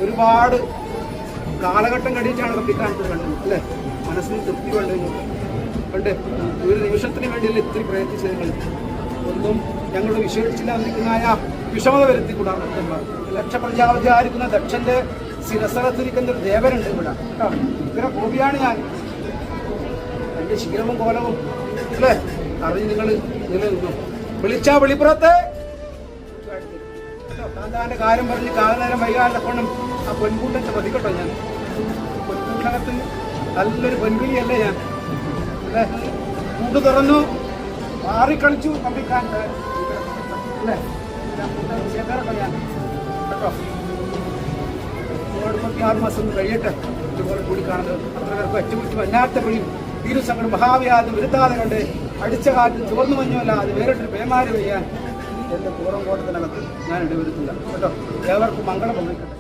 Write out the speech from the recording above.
ഒരുപാട് കാലഘട്ടം കഴിഞ്ഞിട്ടാണ് തമ്പിക്കാനത്ത് കണ്ടത് അല്ലേ? മനസ്സിന് തൃപ്തി കണ്ട് ഒരു നിമിഷത്തിന് വേണ്ടിയല്ല ഇത്തിരി പ്രയത്നിച്ച് നിങ്ങൾ ഒന്നും ഞങ്ങളുടെ വിശ്വസിച്ചില്ലാതിരിക്കുന്നതായ വിഷമത വരുത്തിക്കൂടാണ്. ലക്ഷപ്രജാപതിയായിരിക്കുന്ന ദക്ഷന്റെ ശിരസകത്തിരിക്കുന്ന ഒരു ദേവനുണ്ട് ഇവിടെ കേട്ടോ. ഇങ്ങനെ കോപിയാണ് ഞാൻ. എൻ്റെ ശീലവും കോലവും അല്ലേ അറിഞ്ഞ് നിങ്ങൾ നിലനിന്നു. വിളിച്ചാ വെളിപ്പുറത്ത് താൻ്റെ കാര്യം പറഞ്ഞ് കാലനേരം വൈകാലപ്പോഴും ആ പൊൻകൂട്ടത്തെ പതിക്കട്ടോ. ഞാൻ പൊൻകൂട്ടിനകത്ത് നല്ലൊരു പൊൻവിളിയല്ലേ ഞാൻ അല്ലേ? കൂട് തുറന്നു മാറിക്കളിച്ചു തമ്പിക്കാൻ അല്ലേ? കേട്ടോ കേട്ടോ. 36 മാസം കഴിയട്ടെ ഇതുപോലെ കൂടി കാണുന്നത്. അത്ര പേർക്ക് അറ്റുപിടിച്ച് വല്ലാത്ത പിഴിയും തീരുസങ്ങളും മഹാവ്യാധി വിരുദ്ധാതെ കൊണ്ട് അടിച്ച കാറ്റ് ചുവന്നു മഞ്ഞല്ല അത് വേറിട്ടൊരു പേമാരി പെയ്യാൻ എൻ്റെ പൂർവ്വം കോട്ടത്തിനകത്ത് ഞാൻ ഇടവരുത്തില്ല കേട്ടോ. ഏവർക്കും മംഗളം പങ്കുവയ്ക്കട്ടെ.